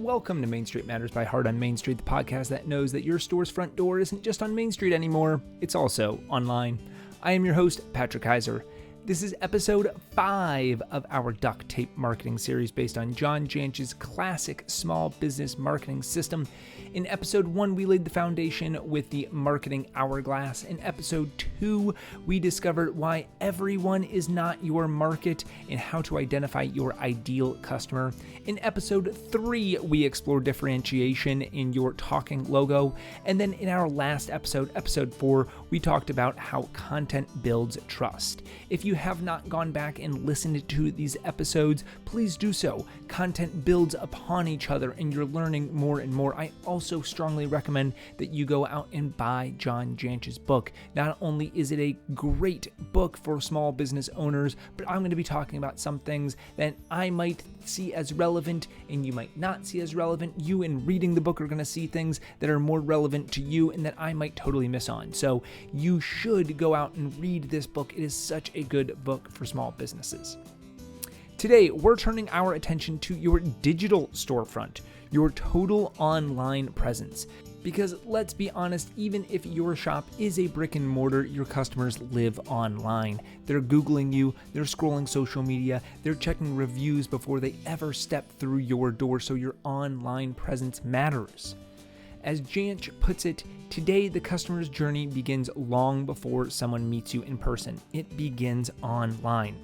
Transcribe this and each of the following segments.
Welcome to Main Street Matters by Heart on Main Street, the podcast that knows that your store's front door isn't just on Main Street anymore, it's also online. I am your host, Patrick Keiser. This is episode 5 of our Duct Tape Marketing series based on John Jantsch's classic small business marketing system. In episode 1, we laid the foundation with the Marketing Hourglass. In episode 2, we discovered why everyone is not your market and how to identify your ideal customer. In episode 3, we explored differentiation in your talking logo. And then in our last episode, episode 4, we talked about how content builds trust. If you have not gone back and listened to these episodes, please do so. Content builds upon each other and you're learning more and more. I also strongly recommend that you go out and buy John Jantsch's book. Not only is it a great book for small business owners, but I'm going to be talking about some things that I might see as relevant and you might not see as relevant. You, in reading the book, are going to see things that are more relevant to you and that I might totally miss on. So you should go out and read this book. It is such a good book for small businesses. Today, we're turning our attention to your digital storefront, your total online presence. Because let's be honest, even if your shop is a brick and mortar, your customers live online. They're Googling you, they're scrolling social media, they're checking reviews before they ever step through your door, so your online presence matters. As Jantsch puts it, today the customer's journey begins long before someone meets you in person. It begins online.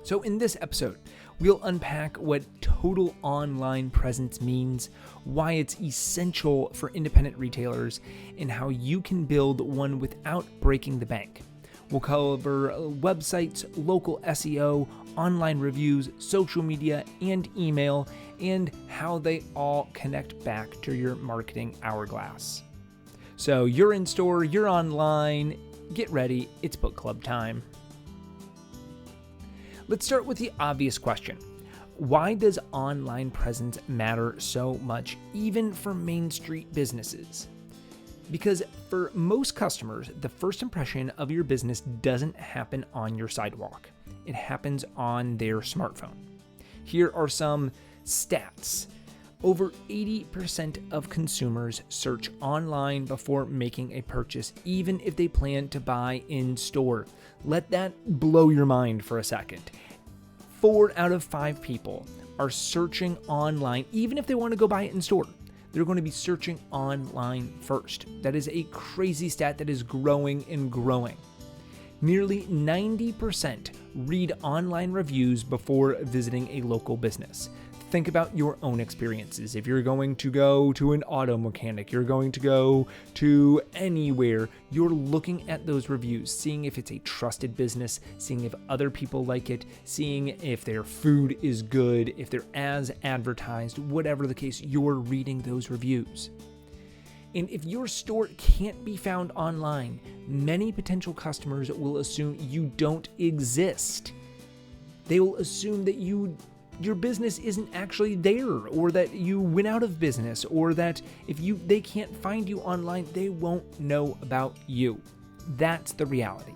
So in this episode, we'll unpack what total online presence means, why it's essential for independent retailers, and how you can build one without breaking the bank. We'll cover websites, local SEO, online reviews, social media, and email, and how they all connect back to your marketing hourglass. So you're in store, you're online, get ready, it's book club time. Let's start with the obvious question. Why does online presence matter so much, even for Main Street businesses? Because for most customers, the first impression of your business doesn't happen on your sidewalk. It happens on their smartphone. Here are some stats. Over 80% of consumers search online before making a purchase, even if they plan to buy in store. Let that blow your mind for a second. 4 out of 5 people are searching online, even if they want to go buy it in store. They're going to be searching online first. That is a crazy stat that is growing and growing. Nearly 90% read online reviews before visiting a local business. Think about your own experiences. If you're going to go to an auto mechanic, you're going to go to anywhere, you're looking at those reviews, seeing if it's a trusted business, seeing if other people like it, seeing if their food is good, if they're as advertised, whatever the case, you're reading those reviews. And if your store can't be found online, many potential customers will assume you don't exist. They will assume that your business isn't actually there, or that you went out of business, or that if they can't find you online, they won't know about you. That's the reality.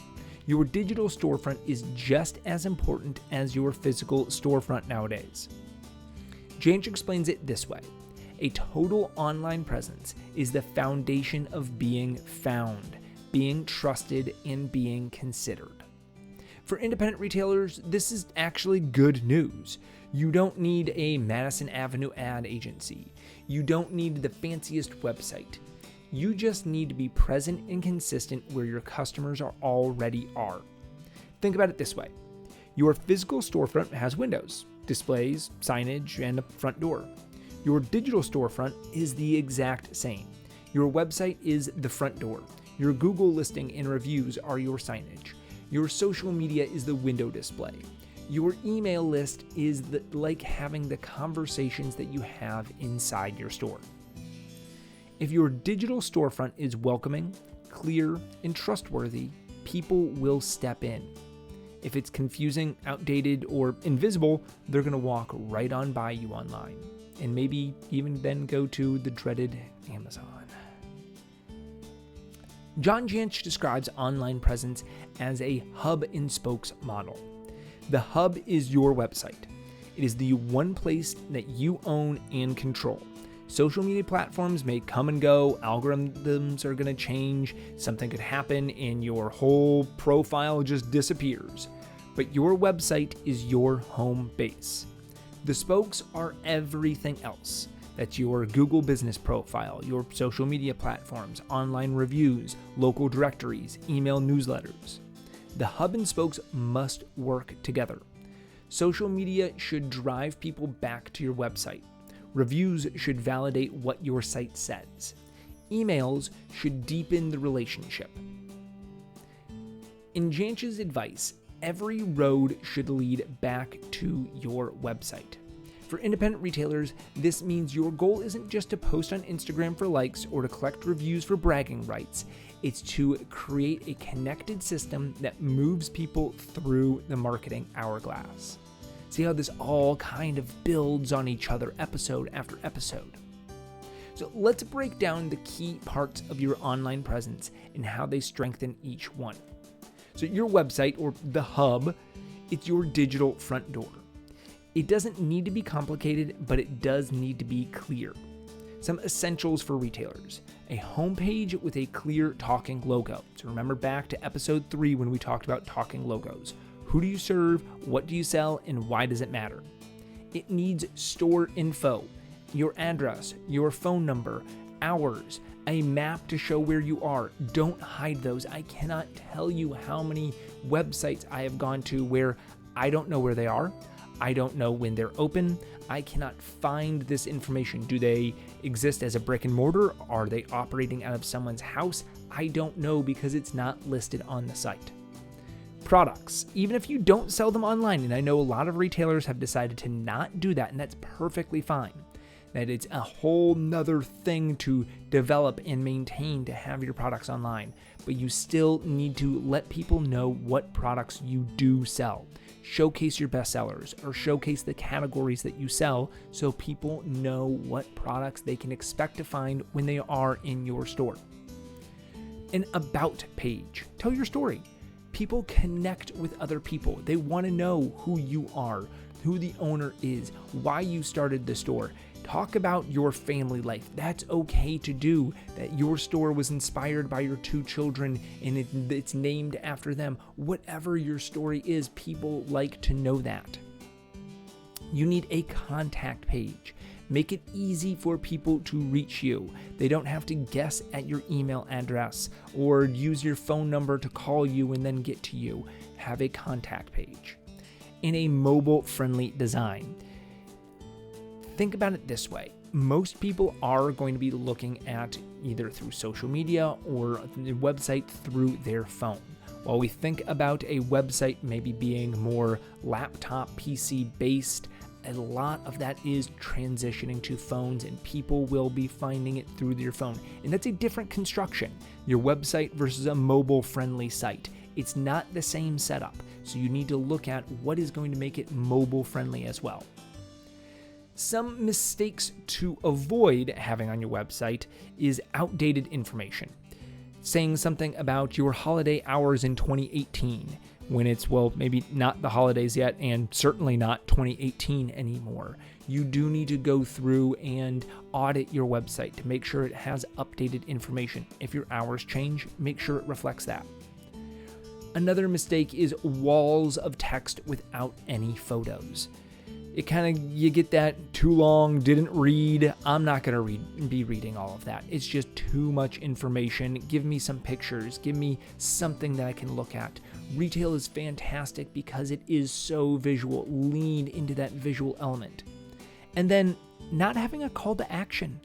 Your digital storefront is just as important as your physical storefront nowadays. Jantsch explains it this way. A total online presence is the foundation of being found, being trusted, and being considered. For independent retailers, this is actually good news. You don't need a Madison Avenue ad agency. You don't need the fanciest website. You just need to be present and consistent where your customers already are. Think about it this way. Your physical storefront has windows, displays, signage, and a front door. Your digital storefront is the exact same. Your website is the front door. Your Google listing and reviews are your signage. Your social media is the window display. Your email list is like having the conversations that you have inside your store. If your digital storefront is welcoming, clear, and trustworthy, people will step in. If it's confusing, outdated, or invisible, they're going to walk right on by you online, and maybe even then go to the dreaded Amazon. John Jantsch describes online presence as a hub and spokes model. The hub is your website. It is the one place that you own and control. Social media platforms may come and go, algorithms are going to change, something could happen and your whole profile just disappears. But your website is your home base. The spokes are everything else. That's your Google business profile, your social media platforms, online reviews, local directories, email newsletters. The hub and spokes must work together. Social media should drive people back to your website. Reviews should validate what your site says. Emails should deepen the relationship. In Jantsch's advice, every road should lead back to your website. For independent retailers, this means your goal isn't just to post on Instagram for likes or to collect reviews for bragging rights. It's to create a connected system that moves people through the marketing hourglass. See how this all kind of builds on each other episode after episode. So let's break down the key parts of your online presence and how they strengthen each one. So your website, or the hub, it's your digital front door. It doesn't need to be complicated, but it does need to be clear. Some essentials for retailers: a homepage with a clear talking logo. So remember back to episode 3 when we talked about talking logos. Who do you serve? What do you sell? And why does it matter? It needs store info, your address, your phone number, hours, a map to show where you are. Don't hide those. I cannot tell you how many websites I have gone to where I don't know where they are. I don't know when they're open. I cannot find this information. Do they exist as a brick and mortar? Are they operating out of someone's house? I don't know because it's not listed on the site. Products, even if you don't sell them online, and I know a lot of retailers have decided to not do that, and that's perfectly fine. That it's a whole nother thing to develop and maintain to have your products online, but you still need to let people know what products you do sell. Showcase your best sellers or showcase the categories that you sell so people know what products they can expect to find when they are in your store. An about page. Tell your story. People connect with other people. They want to know who you are, who the owner is, why you started the store. Talk about your family life. That's okay to do. That your store was inspired by your 2 children and it's named after them. Whatever your story is, people like to know that. You need a contact page. Make it easy for people to reach you. They don't have to guess at your email address or use your phone number to call you and then get to you. Have a contact page. In a mobile-friendly design. Think about it this way. Most people are going to be looking at either through social media or the website through their phone. While we think about a website maybe being more laptop, PC based, a lot of that is transitioning to phones and people will be finding it through their phone. And that's a different construction. Your website versus a mobile-friendly site. It's not the same setup. So you need to look at what is going to make it mobile-friendly as well. Some mistakes to avoid having on your website is outdated information. Saying something about your holiday hours in 2018 when it's, well, maybe not the holidays yet and certainly not 2018 anymore. You do need to go through and audit your website to make sure it has updated information. If your hours change, make sure it reflects that. Another mistake is walls of text without any photos. It you get that too long, didn't read. I'm not going to be reading all of that. It's just too much information. Give me some pictures. Give me something that I can look at. Retail is fantastic because it is so visual. Lean into that visual element. And then not having a call to action.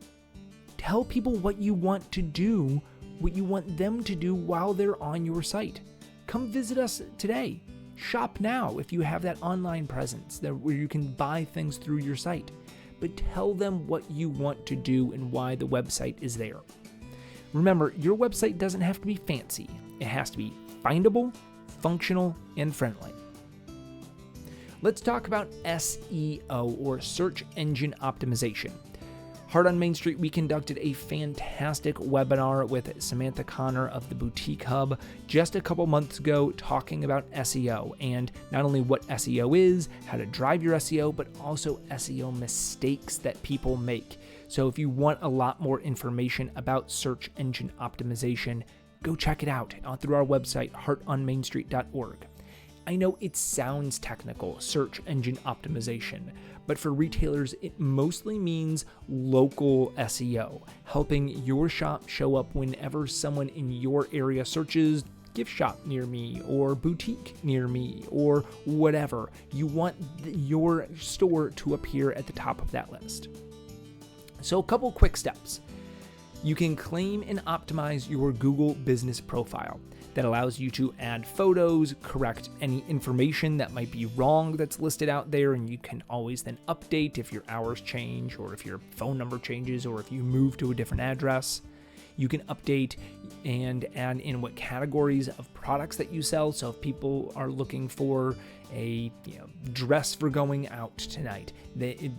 Tell people what you want to do, what you want them to do while they're on your site. Come visit us today. Shop now if you have that online presence where you can buy things through your site. But tell them what you want to do and why the website is there. Remember, your website doesn't have to be fancy. It has to be findable, functional, and friendly. Let's talk about SEO, or search engine optimization. Heart on Main Street, we conducted a fantastic webinar with Samantha Connor of the Boutique Hub just a couple months ago talking about SEO and not only what SEO is, how to drive your SEO, but also SEO mistakes that people make. So if you want a lot more information about search engine optimization, go check it out through our website, heartonmainstreet.org. I know it sounds technical, search engine optimization, but for retailers, it mostly means local SEO, helping your shop show up whenever someone in your area searches gift shop near me or boutique near me or whatever. You want your store to appear at the top of that list. So a couple quick steps. You can claim and optimize your Google business profile. That allows you to add photos, correct any information that might be wrong that's listed out there, and you can always then update if your hours change or if your phone number changes or if you move to a different address. You can update and add in what categories of products that you sell. So if people are looking for a dress for going out tonight,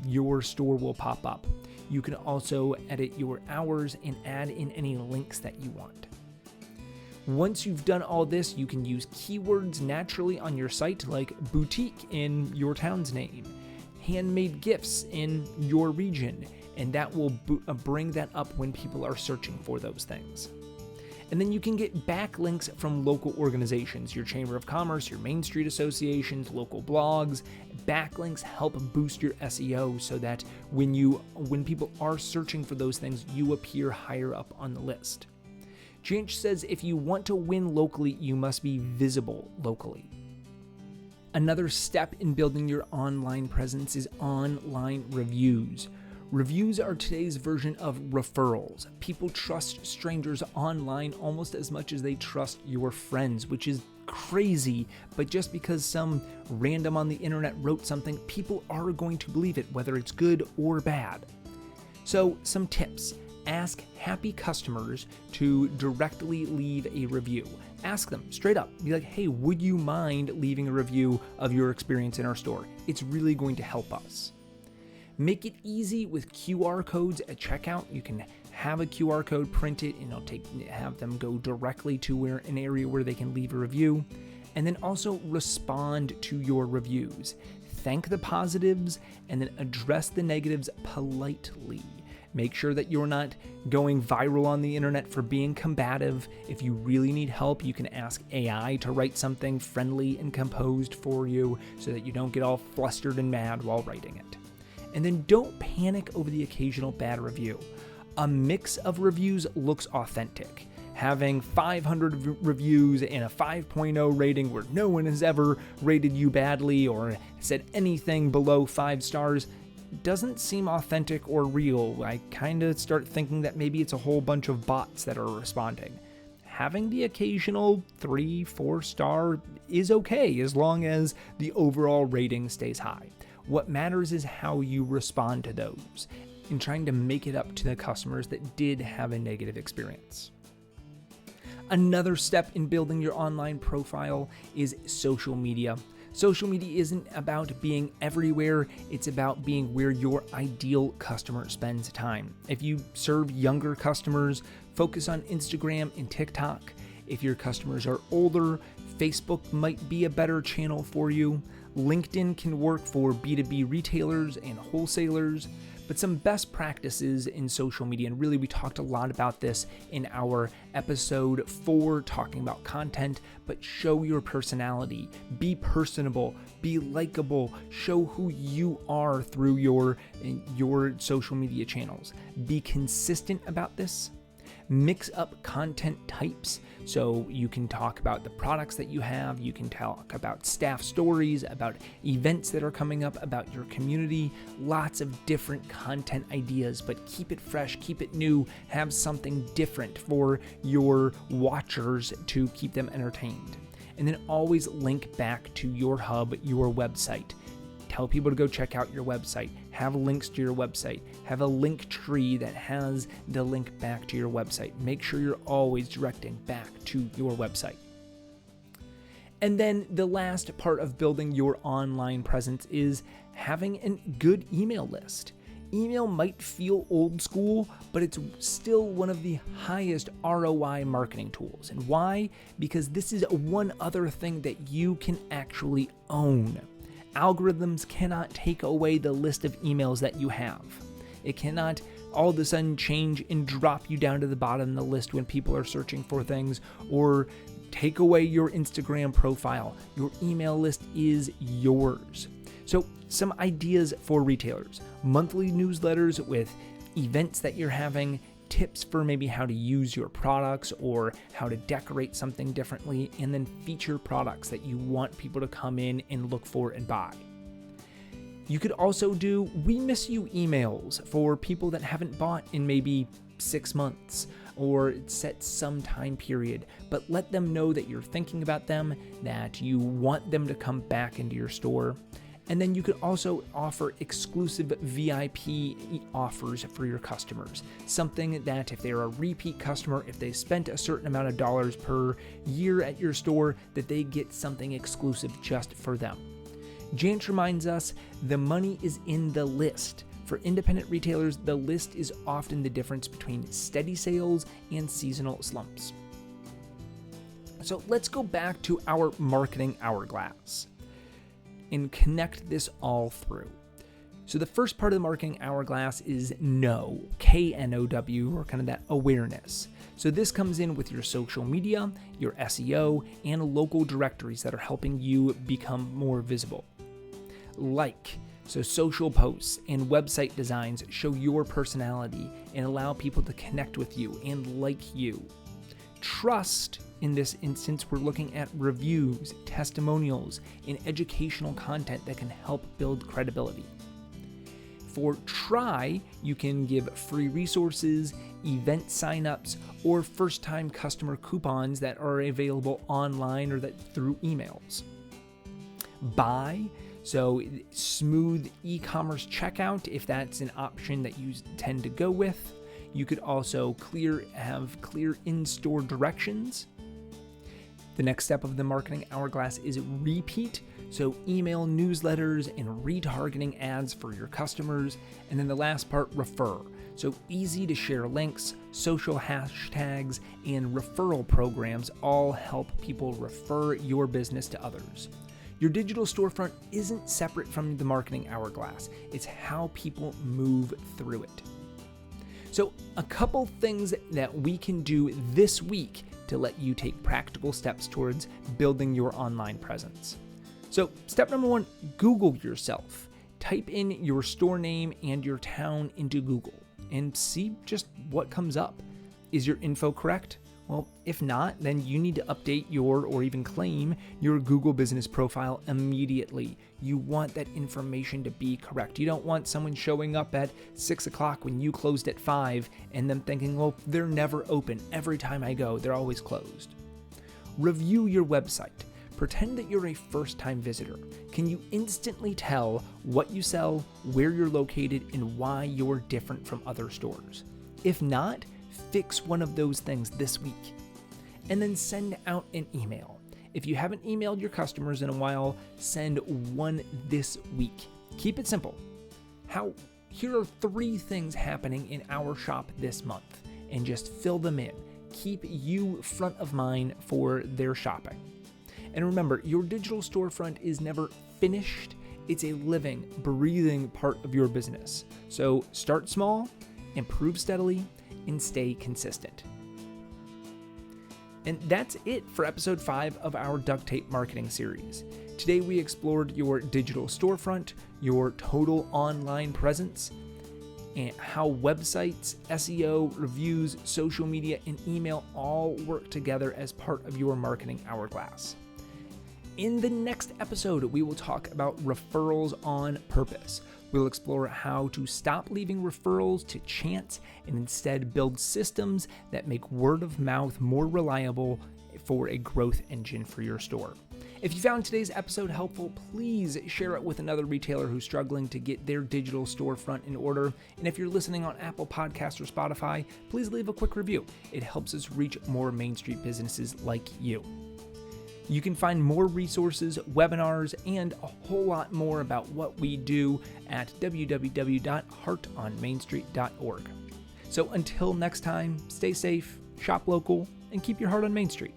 your store will pop up. You can also edit your hours and add in any links that you want. Once you've done all this, you can use keywords naturally on your site like boutique in your town's name, handmade gifts in your region, and that will bring that up when people are searching for those things. And then you can get backlinks from local organizations, your Chamber of Commerce, your Main Street associations, local blogs. Backlinks help boost your SEO so that when people are searching for those things, you appear higher up on the list. Jantsch says if you want to win locally, you must be visible locally. Another step in building your online presence is online reviews. Reviews are today's version of referrals. People trust strangers online almost as much as they trust your friends, which is crazy, but just because some random on the internet wrote something, people are going to believe it, whether it's good or bad. So, some tips. Ask happy customers to directly leave a review. Ask them straight up. Be like, hey, would you mind leaving a review of your experience in our store? It's really going to help us. Make it easy with QR codes at checkout. You can have a QR code printed and have them go directly to an area where they can leave a review. And then also respond to your reviews. Thank the positives and then address the negatives politely. Make sure that you're not going viral on the internet for being combative. If you really need help, you can ask AI to write something friendly and composed for you so that you don't get all flustered and mad while writing it. And then don't panic over the occasional bad review. A mix of reviews looks authentic. Having 500 reviews and a 5.0 rating where no one has ever rated you badly or said anything below 5 stars doesn't seem authentic or real. I kind of start thinking that maybe it's a whole bunch of bots that are responding. Having the occasional 3-4 star is okay as long as the overall rating stays high. What matters is how you respond to those and trying to make it up to the customers that did have a negative experience. Another step in building your online profile is social media. Social media isn't about being everywhere, it's about being where your ideal customer spends time. If you serve younger customers, focus on Instagram and TikTok. If your customers are older, Facebook might be a better channel for you. LinkedIn can work for B2B retailers and wholesalers. But some best practices in social media, and really we talked a lot about this in our episode 4 talking about content, but show your personality, be personable, be likable, show who you are through your social media channels. Be consistent about this. Mix up content types so you can talk about the products that you have, you can talk about staff stories, about events that are coming up, about your community, lots of different content ideas, but keep it fresh, keep it new, have something different for your watchers to keep them entertained. And then always link back to your hub, your website. Tell people to go check out your website. Have links to your website. Have a link tree that has the link back to your website. Make sure you're always directing back to your website. And then the last part of building your online presence is having a good email list. email might feel old school, but it's still one of the highest ROI marketing tools. And why? Because this is one other thing that you can actually own. Algorithms cannot take away the list of emails that you have. It cannot all of a sudden change and drop you down to the bottom of the list when people are searching for things, or take away your Instagram profile. Your email list is yours. So some ideas for retailers: monthly newsletters with events that you're having, tips for maybe how to use your products or how to decorate something differently, and then feature products that you want people to come in and look for and buy. You could also do "we miss you" emails for people that haven't bought in maybe 6 months, or set some time period, but let them know that you're thinking about them, that you want them to come back into your store. And then you could also offer exclusive VIP offers for your customers. Something that if they're a repeat customer, if they spent a certain amount of dollars per year at your store, that they get something exclusive just for them. Jantsch reminds us the money is in the list. For independent retailers, the list is often the difference between steady sales and seasonal slumps. So let's go back to our marketing hourglass and connect this all through. So the first part of the marketing hourglass is know, K-N-O-W, or kind of that awareness. So this comes in with your social media, your SEO, and local directories that are helping you become more visible. So social posts and website designs show your personality and allow people to connect with you and like you. Trust, in this instance, we're looking at reviews, testimonials, and educational content that can help build credibility. For try, you can give free resources, event signups, or first-time customer coupons that are available online or that through emails. Buy, so smooth e-commerce checkout, if that's an option that you tend to go with. You could also have clear in-store directions. The next step of the marketing hourglass is repeat, so email newsletters and retargeting ads for your customers. And then the last part, refer. So easy to share links, social hashtags, and referral programs all help people refer your business to others. Your digital storefront isn't separate from the marketing hourglass. It's how people move through it. So a couple things that we can do this week to let you take practical steps towards building your online presence. So step number 1, Google yourself. Type in your store name and your town into Google and see just what comes up. Is your info correct? Well, if not, then you need to update or even claim your Google business profile immediately. You want that information to be correct. You don't want someone showing up at 6 o'clock when you closed at 5 and them thinking, well, they're never open. Every time I go, they're always closed. Review your website. Pretend that you're a first-time visitor. Can you instantly tell what you sell, where you're located, and why you're different from other stores? If not, fix one of those things this week. And then send out an email. If you haven't emailed your customers in a while, send one this week. Keep it simple. Here are 3 things happening in our shop this month, and just fill them in. Keep you front of mind for their shopping. And remember, your digital storefront is never finished. It's a living, breathing part of your business. So start small, improve steadily, and stay consistent. And that's it for episode 5 of our Duct Tape Marketing series. Today we explored your digital storefront, your total online presence, and how websites, SEO, reviews, social media, and email all work together as part of your marketing hourglass. In the next episode, we will talk about referrals on purpose. We'll explore how to stop leaving referrals to chance and instead build systems that make word of mouth more reliable for a growth engine for your store. If you found today's episode helpful, please share it with another retailer who's struggling to get their digital storefront in order. And if you're listening on Apple Podcasts or Spotify, please leave a quick review. It helps us reach more Main Street businesses like you. You can find more resources, webinars, and a whole lot more about what we do at www.heartonmainstreet.org. So until next time, stay safe, shop local, and keep your heart on Main Street.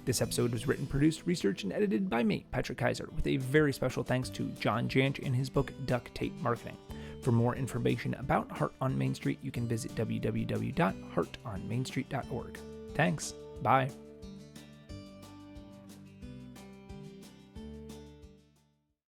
This episode was written, produced, researched, and edited by me, Patrick Keiser, with a very special thanks to John Jantsch and his book, Duct Tape Marketing. For more information about Heart on Main Street, you can visit www.heartonmainstreet.org. Thanks. Bye.